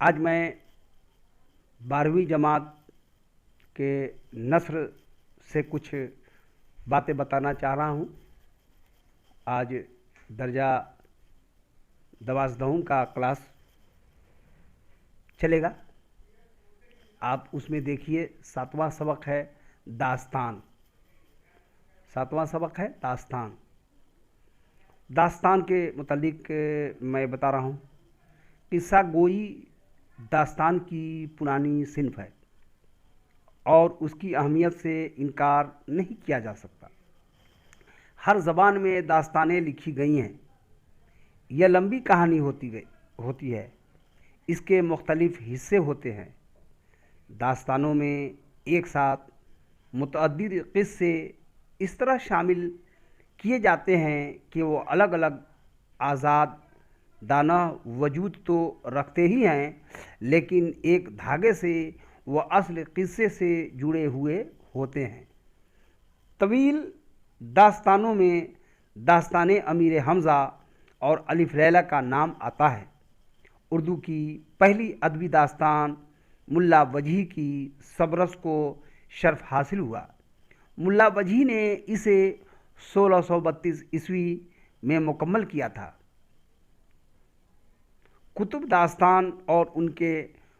आज मैं 12वीं जमात के नस्र से कुछ बातें बताना चाह रहा हूँ। आज दर्जा दवासदहूं का क्लास चलेगा। आप उसमें देखिए 7वां सबक है दास्तान। 7वां सबक है दास्तान। दास्तान के मुतालिक मैं बता रहा हूँ। किस्सा गोई दास्तान की पुरानी सिन्फ है और उसकी अहमियत से इनकार नहीं किया जा सकता। हर ज़बान में दास्तानें लिखी गई हैं। यह लंबी कहानी होती है। इसके मुख्तलिफ हिस्से होते हैं। दास्तानों में एक साथ मुतअद्दिद क़िस्से इस तरह शामिल किए जाते हैं कि वो अलग अलग आज़ाद दाना वजूद तो रखते ही हैं, लेकिन एक धागे से वह असल क़िस्से से जुड़े हुए होते हैं। तवील दास्तानों में दास्तान अमीर हमज़ा और अलिफ लैला का नाम आता है। उर्दू की पहली अदबी दास्तान मुल्ला वजही की सबरस को शर्फ हासिल हुआ। मुल्ला वजही ने इसे 1632 ईस्वी में मुकम्मल किया था। कुतुब दास्तान और उनके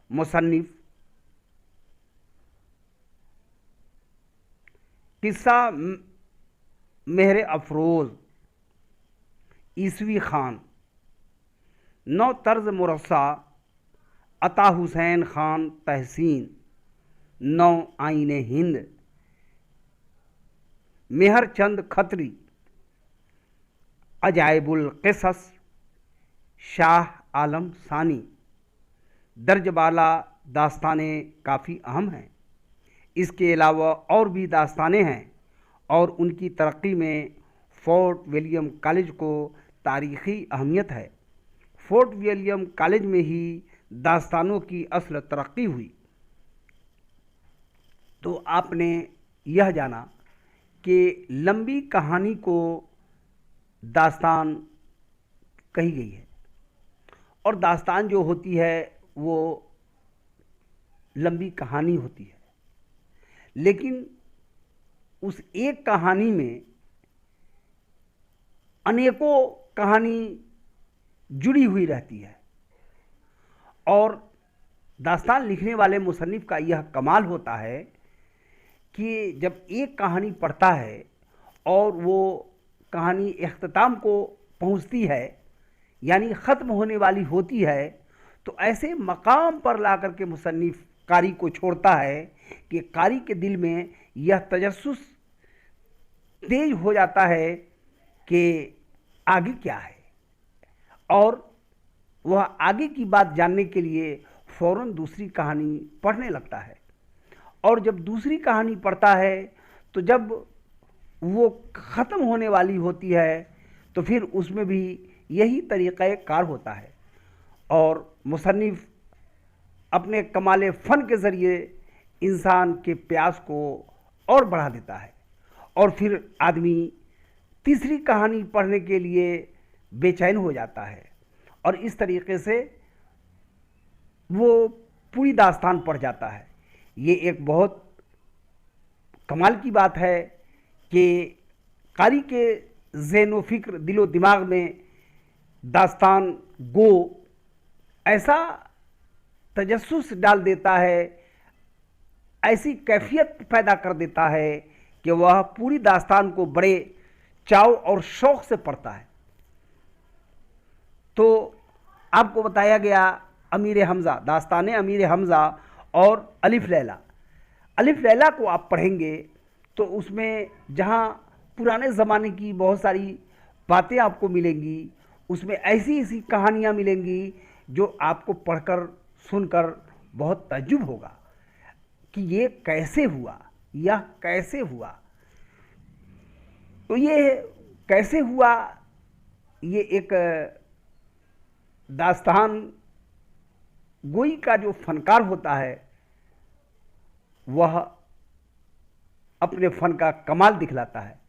मुसन्निफ किस्सा मेहर अफरोज़, ईसवी खान, नौ तर्ज मुरस्सा, अता हुसैन खान तहसीन, नौ आइन हिंद, मेहर चंद खत्री, अजाइबुल क़िसस, शाह आलम सानी दर्ज बाला दास्तानें काफ़ी अहम हैं। इसके अलावा और भी दास्तानें हैं और उनकी तरक्की में फोर्ट विलियम कॉलेज को तारीख़ी अहमियत है। फोर्ट विलियम कॉलेज में ही दास्तानों की असल तरक्की हुई। तो आपने यह जाना कि लंबी कहानी को दास्तान कही गई है और दास्तान जो होती है वो लंबी कहानी होती है, लेकिन उस एक कहानी में अनेकों कहानी जुड़ी हुई रहती है। और दास्तान लिखने वाले मुसन्निफ़ का यह कमाल होता है कि जब एक कहानी पढ़ता है और वो कहानी इख्तिताम को पहुंचती है, यानी ख़त्म होने वाली होती है, तो ऐसे मकाम पर ला कर के मुसन्निफ़ कारी को छोड़ता है कि कारी के दिल में यह तजस्सुस तेज हो जाता है कि आगे क्या है, और वह आगे की बात जानने के लिए फ़ौरन दूसरी कहानी पढ़ने लगता है। और जब दूसरी कहानी पढ़ता है तो जब वो ख़त्म होने वाली होती है तो फिर उसमें भी यही तरीक़ा कार होता है और मुसन्निफ़ अपने कमाल फ़न के ज़रिए इंसान के प्यास को और बढ़ा देता है और फिर आदमी तीसरी कहानी पढ़ने के लिए बेचैन हो जाता है और इस तरीक़े से वो पूरी दास्तान पढ़ जाता है। ये एक बहुत कमाल की बात है कि कारी के ज़हन फ़िक्र दिलो दिमाग में दास्तान गो ऐसा तजस्सुस डाल देता है, ऐसी कैफियत पैदा कर देता है कि वह पूरी दास्तान को बड़े चाव और शौक़ से पढ़ता है। तो आपको बताया गया अमीर हमज़ा, दास्तान अमीर हमज़ा और अलिफ लैला। अलिफ लैला को आप पढ़ेंगे तो उसमें जहाँ पुराने ज़माने की बहुत सारी बातें आपको मिलेंगी, उसमें ऐसी ऐसी कहानियाँ मिलेंगी जो आपको पढ़कर सुनकर बहुत तज्जुब होगा कि ये कैसे हुआ, यह कैसे हुआ। तो ये कैसे हुआ, ये एक दास्तान गोई का जो फनकार होता है वह अपने फ़न का कमाल दिखलाता है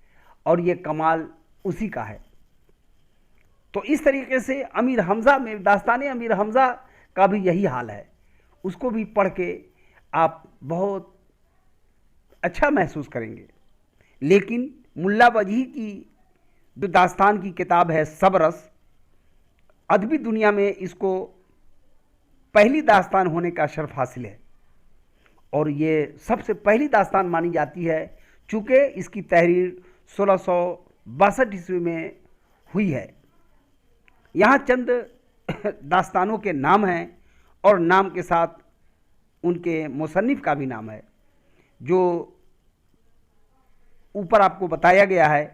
और ये कमाल उसी का है। तो इस तरीके से अमीर हमज़ा में दास्तान अमीर हमज़ा का भी यही हाल है। उसको भी पढ़ के आप बहुत अच्छा महसूस करेंगे। लेकिन मुल्ला वजही की जो दास्तान की किताब है सब रस, अदबी दुनिया में इसको पहली दास्तान होने का शर्फ हासिल है और ये सबसे पहली दास्तान मानी जाती है, चूँकि इसकी तहरीर 1662 ईस्वी में हुई है। यहाँ चंद दास्तानों के नाम हैं और नाम के साथ उनके मुसन्निफ़ का भी नाम है, जो ऊपर आपको बताया गया है।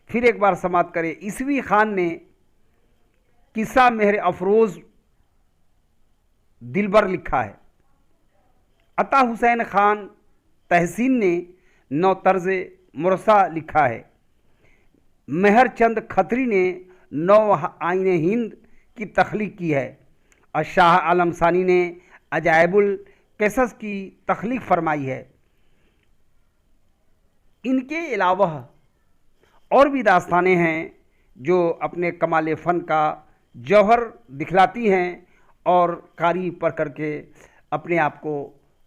फिर एक बार समाप्त करें। ईसवी खान ने किस्सा मेहर अफरोज़ दिलबर लिखा है। अता हुसैन खान तहसीन ने नौ तर्ज मुरसा लिखा है। मेहर चंद खत्री ने नौ आइन हिंद की तख्लीक की है और शाह आलम सानी ने अजायबुल क़िसस की तख्लीक फरमाई है। इनके अलावा और भी दास्तानें हैं जो अपने कमाल फ़न का जौहर दिखलाती हैं और कारी पढ़ करके अपने आप को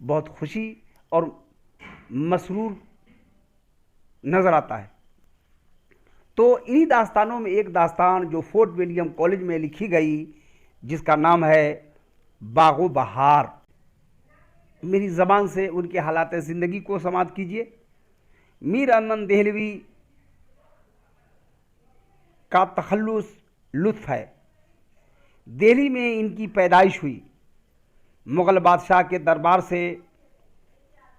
बहुत खुशी और मसरूर नज़र आता है। तो इन्हीं दास्तानों में एक दास्तान जो फोर्ट विलियम कॉलेज में लिखी गई, जिसका नाम है बागो बहार। मेरी ज़बान से उनके हालात ज़िंदगी को समाप्त कीजिए। मीर अमन देहलवी का तखल्लुस लुत्फ़ है। दिल्ली में इनकी पैदाइश हुई। मुग़ल बादशाह के दरबार से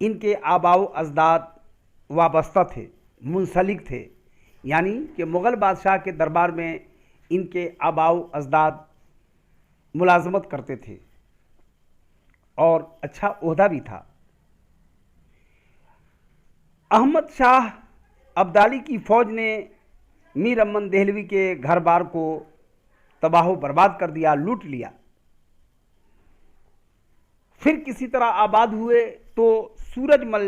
इनके आबाओ अजदाद वाबस्ता थे, मुंसलिक थे, यानी कि मुग़ल बादशाह के दरबार में इनके आबाओ अजदाद मुलाजमत करते थे और अच्छा ओहदा भी था। अहमद शाह अब्दाली की फ़ौज ने मीर अमन देहलवी के घर बार को तबाह बर्बाद कर दिया, लूट लिया। फिर किसी तरह आबाद हुए तो सूरजमल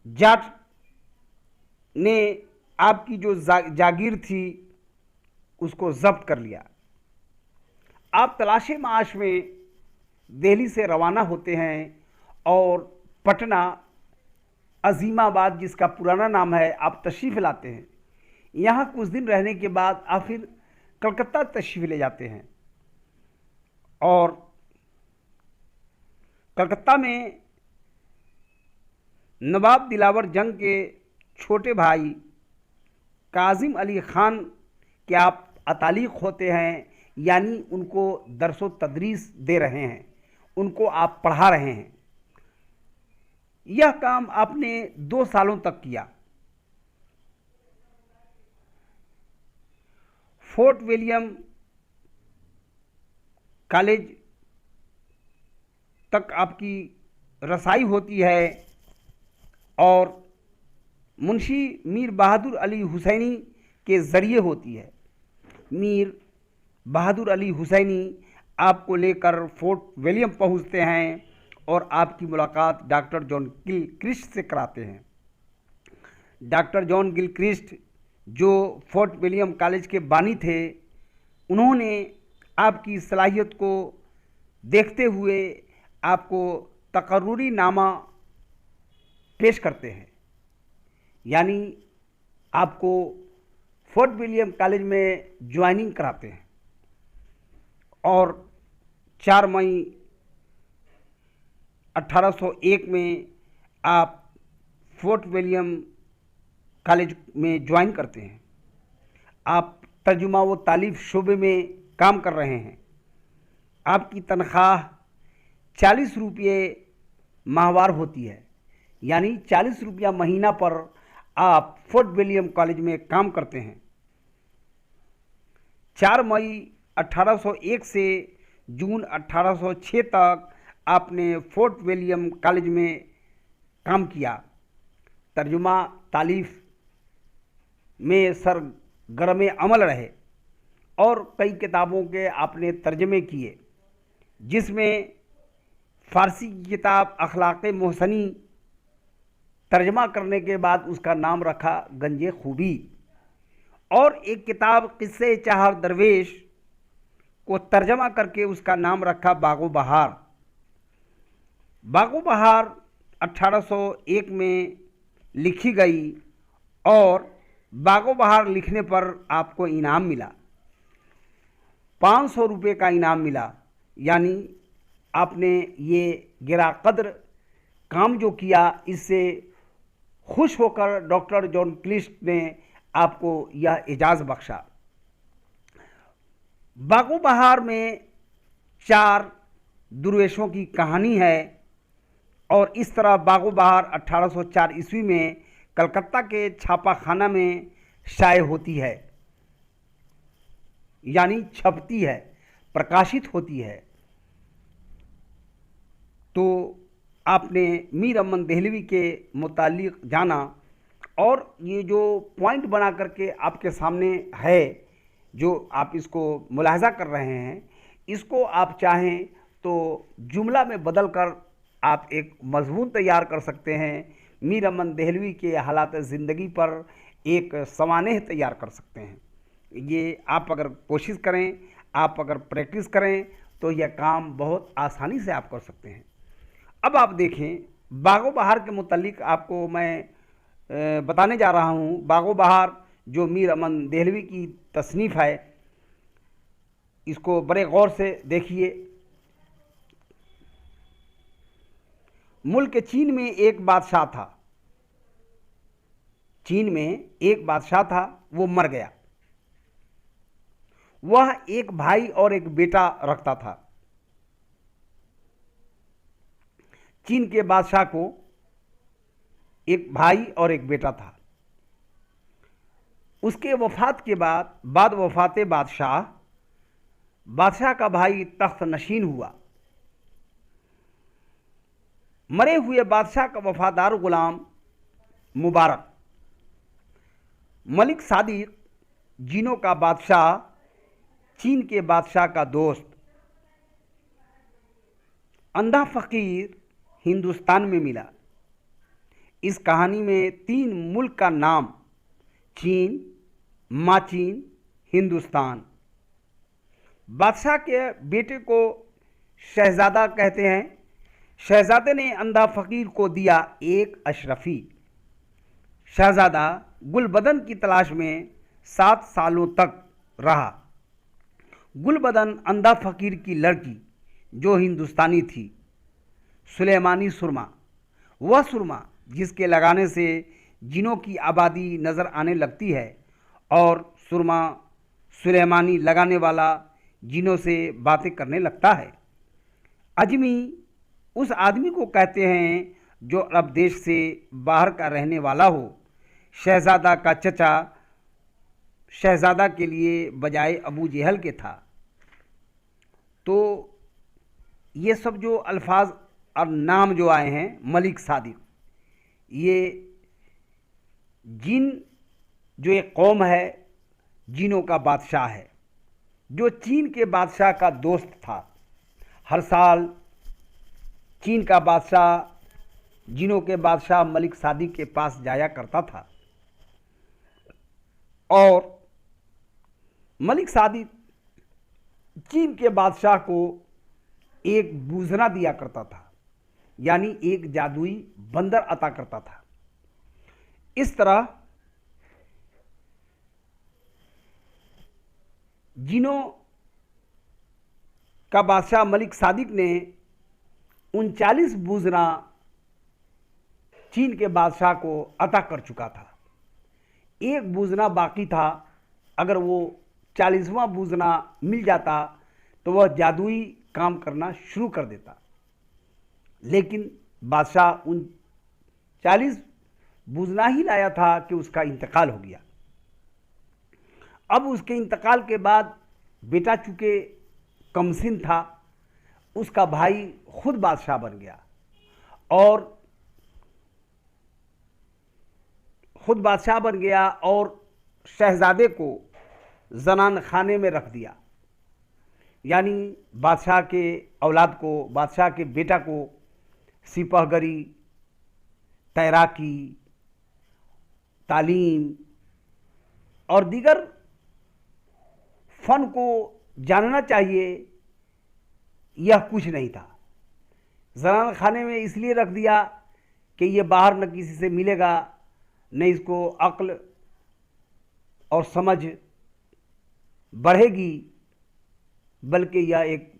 जाट ने आपकी जो जागीर थी उसको जब्त कर लिया। आप तलाशे माश में दिल्ली से रवाना होते हैं और पटना अजीमाबाद, जिसका पुराना नाम है, आप तशरीफ़ लाते हैं। यहाँ कुछ दिन रहने के बाद आप फिर कलकत्ता तशरीफ़ ले जाते हैं और कलकत्ता में नवाब दिलावर जंग के छोटे भाई काजिम अली ख़ान के आप अतालिक होते हैं, यानी उनको दरसो तदरीस दे रहे हैं, उनको आप पढ़ा रहे हैं। यह काम आपने 2 सालों तक किया। फोर्ट विलियम कॉलेज तक आपकी रसाई होती है और मुंशी मीर बहादुर अली हुसैनी के ज़रिए होती है। मीर बहादुर अली हुसैनी आपको लेकर फोर्ट विलियम पहुंचते हैं और आपकी मुलाकात डॉक्टर जॉन गिलक्रिस्ट से कराते हैं। डॉक्टर जॉन गिलक्रिस्ट जो फोर्ट विलियम कॉलेज के बानी थे, उन्होंने आपकी सलाहियत को देखते हुए आपको तकर्रुरी नामा पेश करते हैं, यानी आपको फोर्ट विलियम कॉलेज में ज्वाइनिंग कराते हैं और 4 मई 1801 में आप फोर्ट विलियम कॉलेज में ज्वाइन करते हैं। आप तर्जुमा व तालीफ शोबे में काम कर रहे हैं। आपकी तनख्वाह 40 रुपये माहवार होती है, यानी 40 रुपया महीना पर आप फोर्ट विलियम कॉलेज में काम करते हैं। 4 मई 1801 से जून 1806 तक आपने फोर्ट विलियम कॉलेज में काम किया। तर्जुमा तालीफ में सरगर्म अमल रहे और कई किताबों के आपने तर्जमे किए, जिसमें फ़ारसी की किताब अखलाक़ मोहसनी तर्जमा करने के बाद उसका नाम रखा गंजे खूबी, और एक किताब क़िस्से चाहर दरवेश को तर्जमा करके उसका नाम रखा बागो बहार। बागो बहार 1801 में लिखी गई और बागो बहार लिखने पर आपको इनाम मिला, 500 रुपये का इनाम मिला। यानी आपने ये गिरा कद्र काम जो किया, इससे खुश होकर डॉक्टर जॉन क्लिस्ट ने आपको यह एजाज़ बख्शा। बागो बहार में 4 दुर्वेशों की कहानी है और इस तरह बागो बहार 1804 ईस्वी में कलकत्ता के छापाखाना में शाये होती है, यानी छपती है, प्रकाशित होती है। तो आपने मीर अमन देहलवी के मुतालिक जाना और ये जो पॉइंट बना करके आपके सामने है, जो आप इसको मुलाहजा कर रहे हैं, इसको आप चाहें तो जुमला में बदल कर आप एक मजमून तैयार कर सकते हैं। मीर अमन देहलवी के हालात ज़िंदगी पर एक सवानेह तैयार कर सकते हैं। ये आप अगर कोशिश करें, आप अगर प्रैक्टिस करें तो यह काम बहुत आसानी से आप कर सकते हैं। अब आप देखें, बागो बहार के मुतालिक आपको मैं बताने जा रहा हूँ। बागो बहार जो मीर अमन देहलवी की तसनीफ़ है, इसको बड़े गौर से देखिए। मुल्क चीन में एक बादशाह था। चीन में एक बादशाह था, वो मर गया। वह एक भाई और एक बेटा रखता था। चीन के बादशाह को एक भाई और एक बेटा था। उसके वफात के बाद वफात बादशाह का भाई तख्त नशीन हुआ। मरे हुए बादशाह का वफादार गुलाम मुबारक, मलिक सादिक, जीनों का बादशाह, चीन के बादशाह का दोस्त, अंधा फ़कीर हिंदुस्तान में मिला। इस कहानी में 3 मुल्क का नाम, चीन, माचीन, हिंदुस्तान। बादशाह के बेटे को शहजादा कहते हैं। शहजादे ने अंधा फ़कीर को दिया एक अशरफी। शहजादा गुलबदन की तलाश में 7 सालों तक रहा। गुलबदन अंधा फ़कीर की लड़की, जो हिंदुस्तानी थी, सुलेमानी सुरमा, वह सुरमा जिसके लगाने से जिनों की आबादी नज़र आने लगती है और सुरमा सुलेमानी लगाने वाला जिनों से बातें करने लगता है। अजमी उस आदमी को कहते हैं जो अरब देश से बाहर का रहने वाला हो। शहजादा का चचा शहजादा के लिए बजाय अबू जहल के था। तो ये सब जो अल्फाज और नाम जो आए हैं, मलिक सादिक, ये जिन जो एक कौम है, जिनों का बादशाह है, जो चीन के बादशाह का दोस्त था। हर साल चीन का बादशाह जिनों के बादशाह मलिक सादिक के पास जाया करता था और मलिक सादिक चीन के बादशाह को एक बूझना दिया करता था, यानी एक जादुई बंदर अता करता था। इस तरह जिनों का बादशाह मलिक सादिक ने 39 बूझना चीन के बादशाह को अता कर चुका था। एक बूझना बाकी था। अगर वो 40वां बूझना मिल जाता तो वह जादुई काम करना शुरू कर देता, लेकिन बादशाह उन 40 बूझना ही लाया था कि उसका इंतकाल हो गया। अब उसके इंतकाल के बाद बेटा चूँकि कमसिन था, उसका भाई खुद बादशाह बन गया और शहजादे को जनान खाने में रख दिया। यानी बादशाह के औलाद को, बादशाह के बेटा को सिपहगरी, तैराकी, तालीम और दीगर फ़न को जानना चाहिए यह कुछ नहीं था। जनाना खाने में इसलिए रख दिया कि ये बाहर न किसी से मिलेगा, न इसको अक्ल और समझ बढ़ेगी, बल्कि यह एक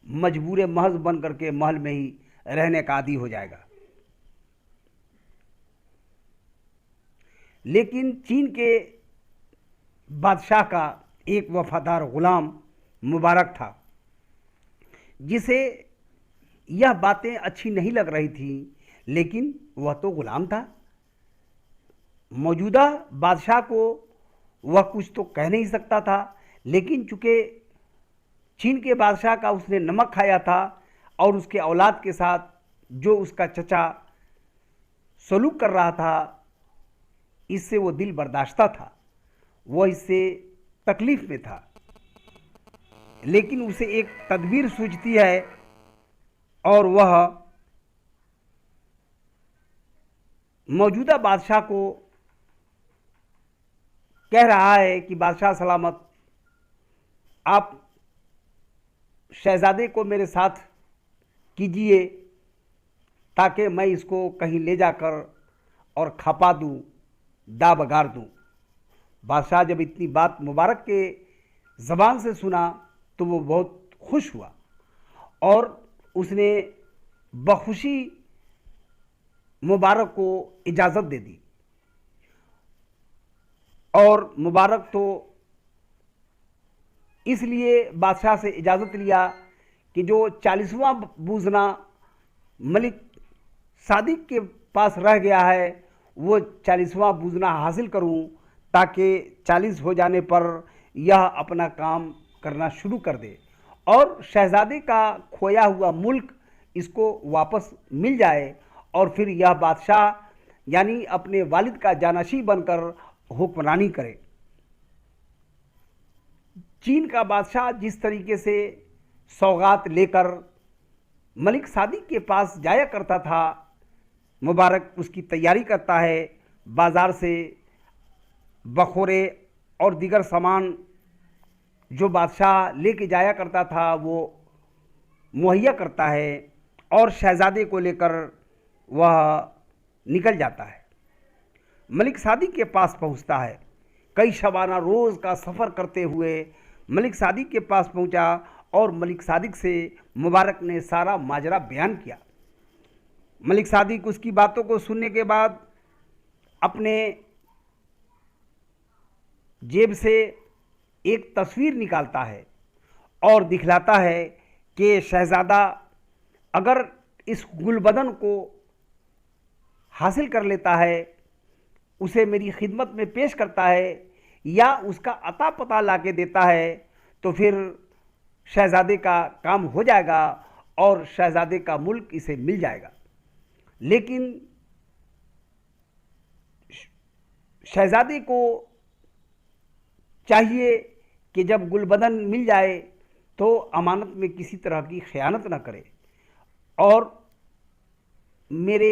मजबूर महज बन करके महल में ही रहने का आदी हो जाएगा। लेकिन चीन के बादशाह का एक वफादार गुलाम मुबारक था, जिसे यह बातें अच्छी नहीं लग रही थी, लेकिन वह तो गुलाम था। मौजूदा बादशाह को वह कुछ तो कह नहीं सकता था, लेकिन चूंकि चीन के बादशाह का उसने नमक खाया था और उसके औलाद के साथ जो उसका चचा सलूक कर रहा था, इससे वो दिल बर्दाश्ता था, वह इससे तकलीफ में था। लेकिन उसे एक तदबीर सूझती है और वह मौजूदा बादशाह को कह रहा है कि बादशाह सलामत, आप शहजादे को मेरे साथ कीजिए ताकि मैं इसको कहीं ले जाकर और खपा दूं, दा बगार दूं। बादशाह जब इतनी बात मुबारक के ज़बान से सुना तो वो बहुत खुश हुआ और उसने बखुशी मुबारक को इजाज़त दे दी। और मुबारक तो इसलिए बादशाह से इजाज़त लिया कि जो 40वां बूझना मलिक सादिक के पास रह गया है, वो 40वां बूझना हासिल करूं, ताकि 40 हो जाने पर यह अपना काम करना शुरू कर दे और शहजादे का खोया हुआ मुल्क इसको वापस मिल जाए और फिर यह बादशाह यानी अपने वालिद का जानशी बनकर हुक्मरानी करे। चीन का बादशाह जिस तरीके से सौगात लेकर मलिक सादिक के पास जाया करता था, मुबारक उसकी तैयारी करता है, बाज़ार से बखोरे और दीगर सामान जो बादशाह लेके जाया करता था वो मुहैया करता है और शहजादे को लेकर वह निकल जाता है। मलिक सादिक के पास पहुंचता है। कई शबाना रोज़ का सफ़र करते हुए मलिक सादिक के पास पहुंचा और मलिक सादिक से मुबारक ने सारा माजरा बयान किया। मलिक सादिक उसकी बातों को सुनने के बाद अपने जेब से एक तस्वीर निकालता है और दिखलाता है कि शहज़ादा अगर इस गुलबदन को हासिल कर लेता है, उसे मेरी खिदमत में पेश करता है या उसका अता पता ला के देता है, तो फिर शहज़ादे का काम हो जाएगा और शहज़ादे का मुल्क इसे मिल जाएगा। लेकिन शहज़ादे को चाहिए कि जब गुलबदन मिल जाए तो अमानत में किसी तरह की ख़यानत न करे और मेरे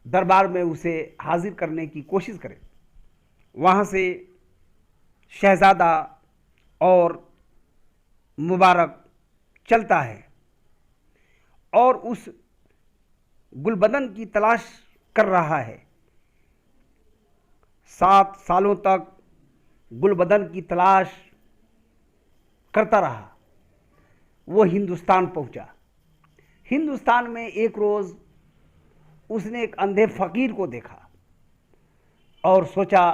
दरबार में उसे हाजिर करने की कोशिश करे। वहाँ से शहज़ादा और मुबारक चलता है और उस गुलबदन की तलाश कर रहा है। 7 सालों तक गुलबदन की तलाश करता रहा। वो हिंदुस्तान पहुंचा। हिंदुस्तान में एक रोज़ उसने एक अंधे फ़कीर को देखा और सोचा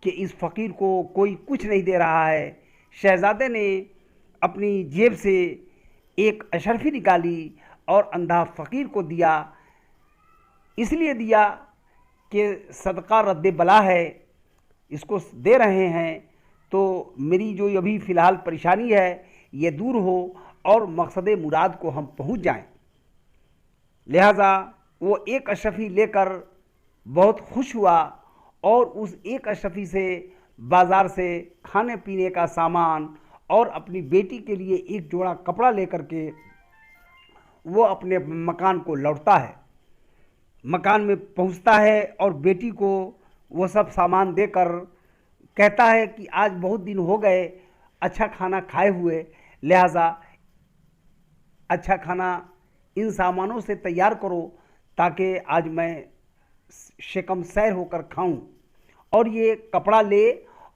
कि इस फ़कीर को कोई कुछ नहीं दे रहा है। शहज़ादे ने अपनी जेब से एक अशरफी निकाली और अंधा फ़कीर को दिया। इसलिए दिया कि सदका रद्द बला है, इसको दे रहे हैं तो मेरी जो अभी फ़िलहाल परेशानी है ये दूर हो और मकसद मुराद को हम पहुंच जाएं। लिहाजा वो एक अशरफी लेकर बहुत खुश हुआ और उस एक अशरफी से बाज़ार से खाने पीने का सामान और अपनी बेटी के लिए एक जोड़ा कपड़ा लेकर के वो अपने मकान को लौटता है। मकान में पहुंचता है और बेटी को वो सब सामान देकर कहता है कि आज बहुत दिन हो गए अच्छा खाना खाए हुए, लिहाजा अच्छा खाना इन सामानों से तैयार करो ताकि आज मैं शेकम सैर होकर खाऊं, और ये कपड़ा ले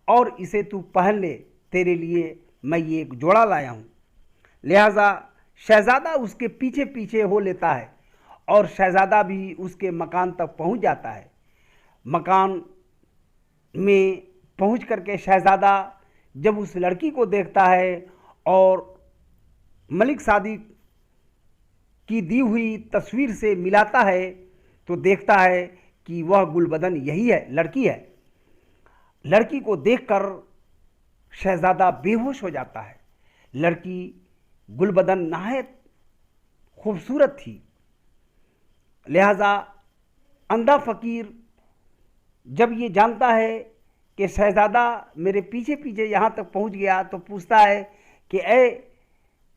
और इसे तू पहन ले, तेरे लिए मैं ये एक जोड़ा लाया हूं। लिहाजा शहज़ादा उसके पीछे पीछे हो लेता है और शहज़ादा भी उसके मकान तक पहुंच जाता है। मकान में पहुंच करके शहज़ादा जब उस लड़की को देखता है और मलिक सादिक की दी हुई तस्वीर से मिलाता है तो देखता है कि वह गुलबदन यही है, लड़की है। लड़की को देखकर शहज़ादा बेहोश हो जाता है। लड़की गुलबदन नहायत खूबसूरत थी। लिहाजा अंधा फ़कीर जब ये जानता है कि शहज़ादा मेरे पीछे पीछे यहाँ तक पहुँच गया तो पूछता है कि ए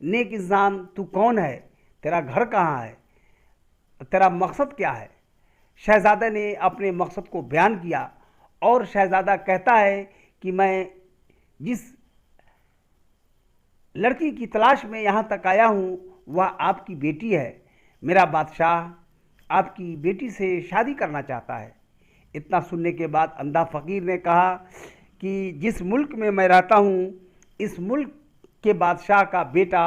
नेक इंसान, तू कौन है, तेरा घर कहाँ है, तेरा मकसद क्या है। शहज़ादा ने अपने मकसद को बयान किया और शहज़ादा कहता है कि मैं जिस लड़की की तलाश में यहाँ तक आया हूँ वह आपकी बेटी है। मेरा बादशाह आपकी बेटी से शादी करना चाहता है। इतना सुनने के बाद अंधा फ़कीर ने कहा कि जिस मुल्क में मैं रहता हूँ, इस मुल्क के बादशाह का बेटा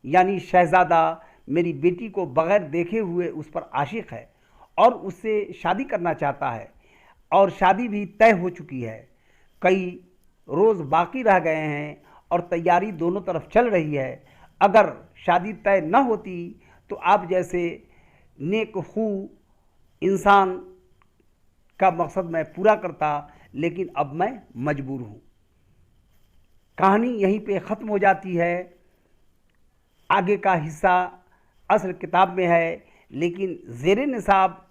यानी शहज़ादा मेरी बेटी को बग़ैर देखे हुए उस पर आशिक़ है और उससे शादी करना चाहता है, और शादी भी तय हो चुकी है। कई रोज़ बाकी रह गए हैं और तैयारी दोनों तरफ चल रही है। अगर शादी तय न होती तो आप जैसे नेक खू इंसान का मकसद मैं पूरा करता, लेकिन अब मैं मजबूर हूँ। कहानी यहीं पे ख़त्म हो जाती है। आगे का हिस्सा असल किताब में है, लेकिन ज़ेरे निसाब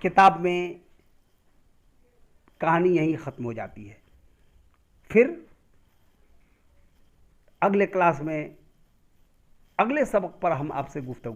किताब में कहानी यहीं ख़त्म हो जाती है। फिर अगले क्लास में अगले सबक पर हम आपसे गुफ्तगू